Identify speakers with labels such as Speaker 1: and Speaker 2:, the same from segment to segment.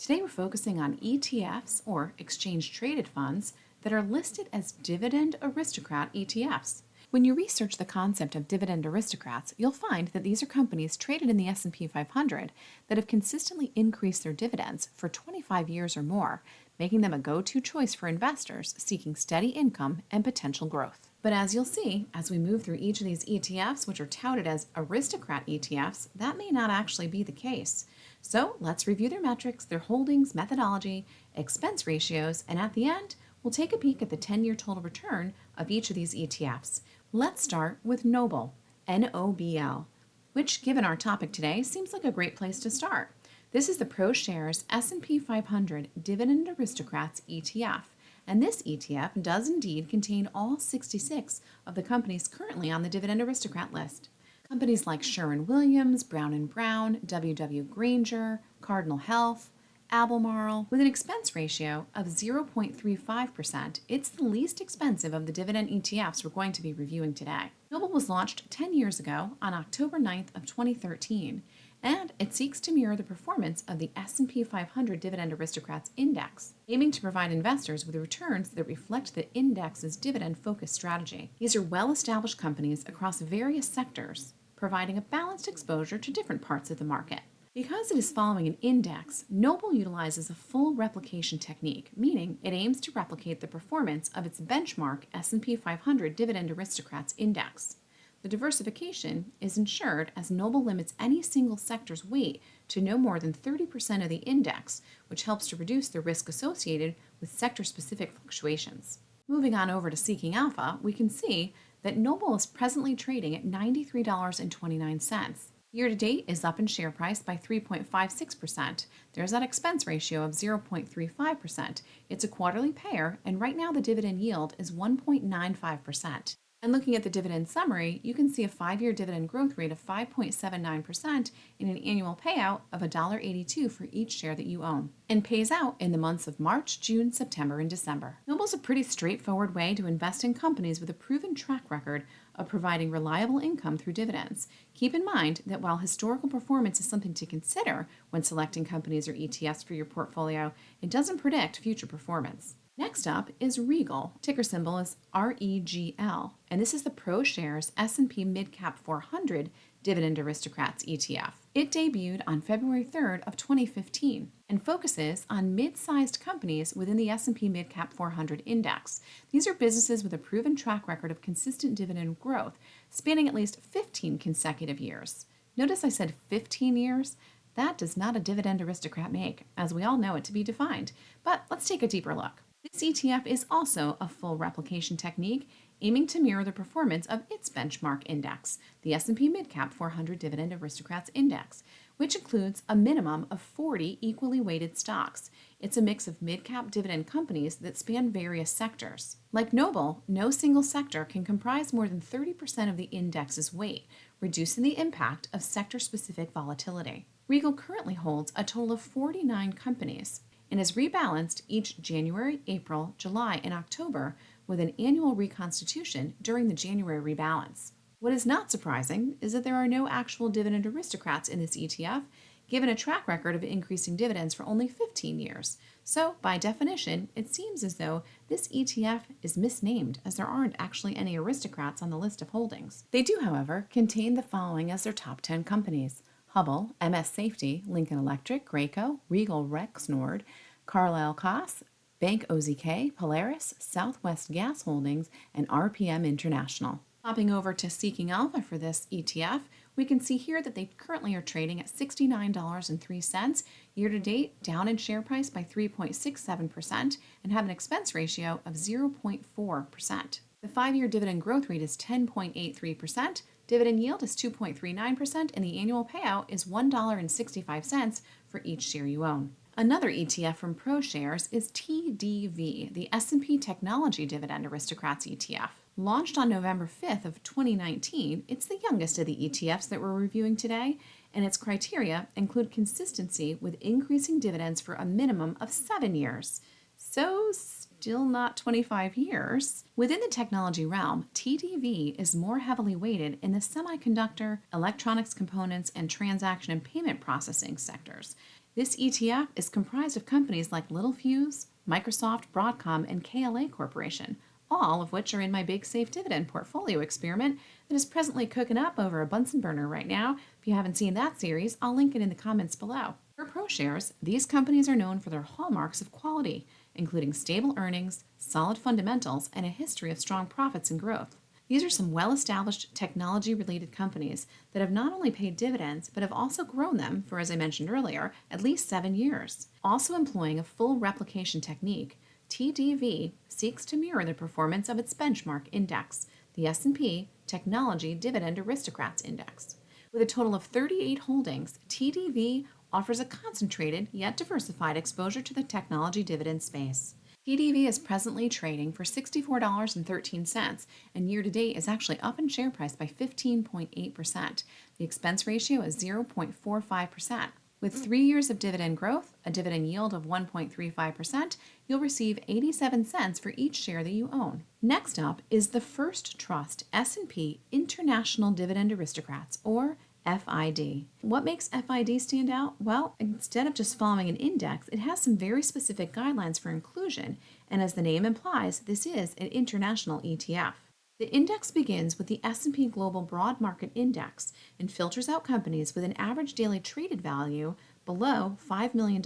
Speaker 1: Today we're focusing on ETFs, or exchange traded funds, that are listed as Dividend Aristocrat ETFs. When you research the concept of Dividend Aristocrats, you'll find that these are companies traded in the S&P 500 that have consistently increased their dividends for 25 years or more, making them a go-to choice for investors seeking steady income and potential growth. But as you'll see, as we move through each of these ETFs, which are touted as Aristocrat ETFs, that may not actually be the case. So let's review their metrics, their holdings, methodology, expense ratios, and at the end, we'll take a peek at the 10-year total return of each of these ETFs. Let's start with Noble, N-O-B-L, which, given our topic today, seems like a great place to start. This is the ProShares S&P 500 Dividend Aristocrats ETF, and this ETF does indeed contain all 66 of the companies currently on the Dividend Aristocrat list. Companies like Sherwin-Williams, Brown & Brown, W.W. Grainger, Cardinal Health, Albemarle, with an expense ratio of 0.35%, it's the least expensive of the dividend ETFs we're going to be reviewing today. Noble was launched 10 years ago on October 9th of 2013, and it seeks to mirror the performance of the S&P 500 Dividend Aristocrats Index, aiming to provide investors with returns that reflect the index's dividend-focused strategy. These are well-established companies across various sectors, providing a balanced exposure to different parts of the market. Because it is following an index, Noble utilizes a full replication technique, meaning it aims to replicate the performance of its benchmark S&P 500 Dividend Aristocrats Index. The diversification is ensured as Noble limits any single sector's weight to no more than 30% of the index, which helps to reduce the risk associated with sector-specific fluctuations. Moving on over to Seeking Alpha, we can see that Noble is presently trading at $93.29. Year-to-date is up in share price by 3.56%. There's that expense ratio of 0.35%. It's a quarterly payer, and right now the dividend yield is 1.95%. And looking at the dividend summary, you can see a 5-year dividend growth rate of 5.79% and an annual payout of $1.82 for each share that you own, and pays out in the months of March, June, September, and December. Noble's a pretty straightforward way to invest in companies with a proven track record of providing reliable income through dividends. Keep in mind that while historical performance is something to consider when selecting companies or ETFs for your portfolio, it doesn't predict future performance. Next up is Regal, ticker symbol is REGL, and this is the ProShares S&P Midcap 400 Dividend Aristocrats ETF. It debuted on February 3rd of 2015 and focuses on mid-sized companies within the S&P Midcap 400 index. These are businesses with a proven track record of consistent dividend growth, spanning at least 15 consecutive years. Notice I said 15 years? That does not a dividend aristocrat make, as we all know it to be defined. But let's take a deeper look. This ETF is also a full replication technique, aiming to mirror the performance of its benchmark index, the S&P Midcap 400 Dividend Aristocrats Index, which includes a minimum of 40 equally weighted stocks. It's a mix of mid-cap dividend companies that span various sectors. Like Noble, no single sector can comprise more than 30% of the index's weight, reducing the impact of sector-specific volatility. Regal currently holds a total of 49 companies, and is rebalanced each January, April, July, and October with an annual reconstitution during the January rebalance. What is not surprising is that there are no actual dividend aristocrats in this ETF, given a track record of increasing dividends for only 15 years. So, by definition, it seems as though this ETF is misnamed, as there aren't actually any aristocrats on the list of holdings. They do, however, contain the following as their top 10 companies: Hubbell, MS Safety, Lincoln Electric, Graco, Regal Rexnord, Carlyle Koss, Bank OZK, Polaris, Southwest Gas Holdings, and RPM International. Hopping over to Seeking Alpha for this ETF, we can see here that they currently are trading at $69.03, year-to-date down in share price by 3.67% and have an expense ratio of 0.4%. The 5-year dividend growth rate is 10.83%, dividend yield is 2.39%, and the annual payout is $1.65 for each share you own. Another ETF from ProShares is TDV, the S&P Technology Dividend Aristocrats ETF. Launched on November 5th of 2019, it's the youngest of the ETFs that we're reviewing today, and its criteria include consistency with increasing dividends for a minimum of 7 years. So, still not 25 years. Within the technology realm, TDV is more heavily weighted in the semiconductor, electronics components, and transaction and payment processing sectors. This ETF is comprised of companies like Littelfuse, Microsoft, Broadcom, and KLA Corporation, all of which are in my Big Safe Dividend portfolio experiment that is presently cooking up over a Bunsen burner right now. If you haven't seen that series, I'll link it in the comments below. For ProShares, these companies are known for their hallmarks of quality, including stable earnings, solid fundamentals, and a history of strong profits and growth. These are some well-established technology-related companies that have not only paid dividends, but have also grown them for, as I mentioned earlier, at least 7 years. Also employing a full replication technique, TDV seeks to mirror the performance of its benchmark index, the S&P Technology Dividend Aristocrats Index. With a total of 38 holdings, TDV offers a concentrated yet diversified exposure to the technology dividend space. TDV is presently trading for $64.13, and year to date is actually up in share price by 15.8%. The expense ratio is 0.45%. With 3 years of dividend growth, a dividend yield of 1.35%, you'll receive 87 cents for each share that you own. Next up is the First Trust S&P International Dividend Aristocrats, or FID. What makes FID stand out? Well, instead of just following an index, it has some very specific guidelines for inclusion, and as the name implies, this is an international ETF. The index begins with the S&P Global Broad Market Index and filters out companies with an average daily traded value below $5 million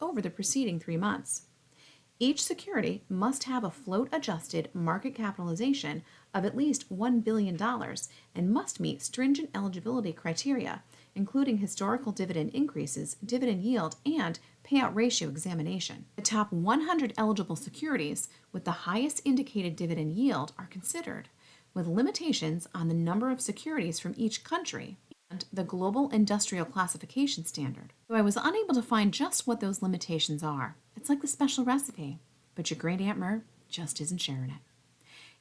Speaker 1: over the preceding 3 months. Each security must have a float-adjusted market capitalization of at least $1 billion and must meet stringent eligibility criteria, including historical dividend increases, dividend yield, and payout ratio examination. The top 100 eligible securities with the highest indicated dividend yield are considered, with limitations on the number of securities from each country and the Global Industrial Classification Standard. Though I was unable to find just what those limitations are. It's like the special recipe, but your great Aunt Mer just isn't sharing it.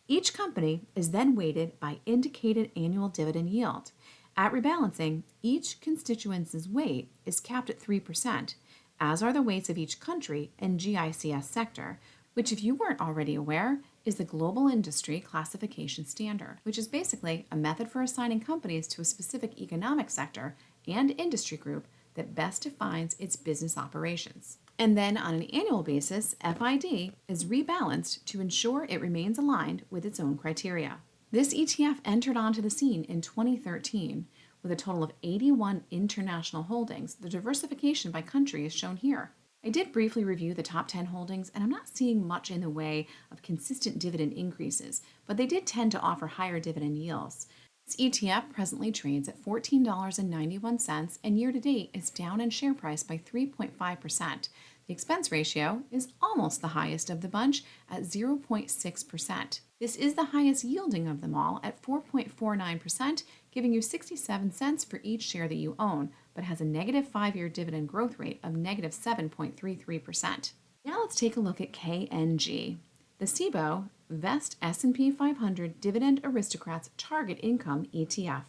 Speaker 1: Each company is then weighted by indicated annual dividend yield. At rebalancing, each constituency's weight is capped at 3%, as are the weights of each country and GICS sector, which, if you weren't already aware, is the Global Industry Classification Standard, which is basically a method for assigning companies to a specific economic sector and industry group that best defines its business operations. And then on an annual basis, FID is rebalanced to ensure it remains aligned with its own criteria. This ETF entered onto the scene in 2013 with a total of 81 international holdings. The diversification by country is shown here. I did briefly review the top 10 holdings, and I'm not seeing much in the way of consistent dividend increases, but they did tend to offer higher dividend yields. This ETF presently trades at $14.91 and year to date is down in share price by 3.5%. The expense ratio is almost the highest of the bunch at 0.6%. This is the highest yielding of them all at 4.49%, giving you 67 cents for each share that you own, but has a negative 5-year dividend growth rate of negative 7.33%. Now let's take a look at KNG. The SIBO Vest S&P 500 Dividend Aristocrats Target Income ETF.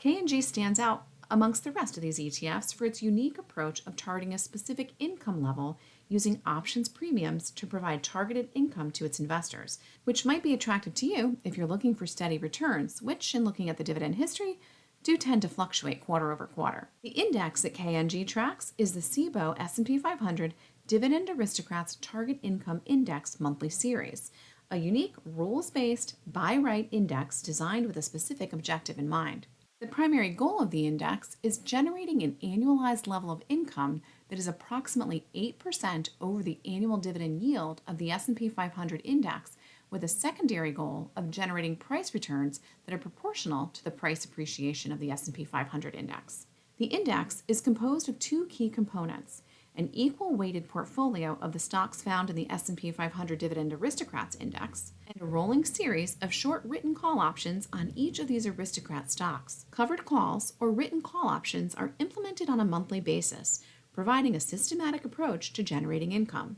Speaker 1: KNG stands out amongst the rest of these ETFs for its unique approach of targeting a specific income level using options premiums to provide targeted income to its investors, which might be attractive to you if you're looking for steady returns, which, in looking at the dividend history, do tend to fluctuate quarter over quarter. The index that KNG tracks is the SIBO S&P 500 Dividend Aristocrats Target Income Index Monthly Series, a unique rules-based buy-right index designed with a specific objective in mind. The primary goal of the index is generating an annualized level of income that is approximately 8% over the annual dividend yield of the S&P 500 index, with a secondary goal of generating price returns that are proportional to the price appreciation of the S&P 500 index. The index is composed of 2 key components: an equal-weighted portfolio of the stocks found in the S&P 500 Dividend Aristocrats Index, and a rolling series of short written call options on each of these aristocrat stocks. Covered calls or written call options are implemented on a monthly basis, providing a systematic approach to generating income.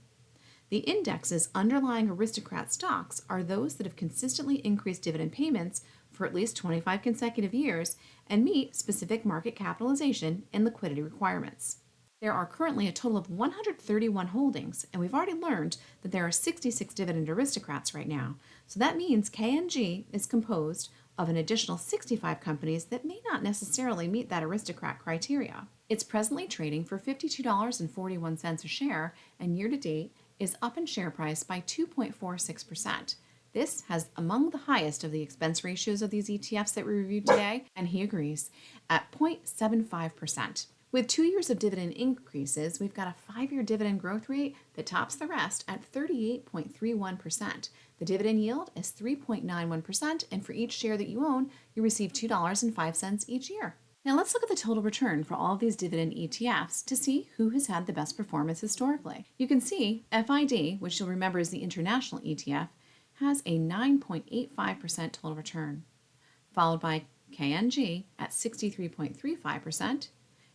Speaker 1: The index's underlying aristocrat stocks are those that have consistently increased dividend payments for at least 25 consecutive years and meet specific market capitalization and liquidity requirements. There are currently a total of 131 holdings, and we've already learned that there are 66 dividend aristocrats right now. So that means KNG is composed of an additional 65 companies that may not necessarily meet that aristocrat criteria. It's presently trading for $52.41 a share, and year to date is up in share price by 2.46%. This has among the highest of the expense ratios of these ETFs that we reviewed today, and he agrees, at 0.75%. With 2 years of dividend increases, we've got a 5-year dividend growth rate that tops the rest at 38.31%. The dividend yield is 3.91%, and for each share that you own, you receive $2.05 each year. Now let's look at the total return for all of these dividend ETFs to see who has had the best performance historically. You can see FID, which you'll remember is the international ETF, has a 9.85% total return, followed by KNG at 63.35%,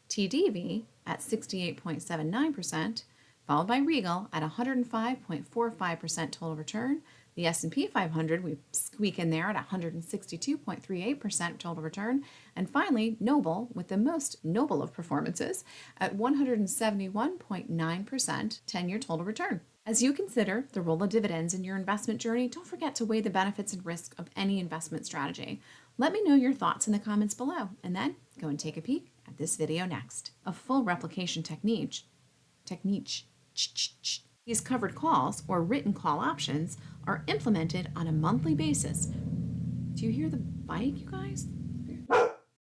Speaker 1: TDV at 68.79%, followed by Regal at 105.45% total return. The S&P 500, we squeak in there at 162.38% total return. And finally, Noble, with the most noble of performances, at 171.9% 10-year total return. As you consider the role of dividends in your investment journey, don't forget to weigh the benefits and risks of any investment strategy. Let me know your thoughts in the comments below, and then go and take a peek at this video next. A full replication technique. These covered calls or written call options are implemented on a monthly basis. Do you hear the bike, you guys?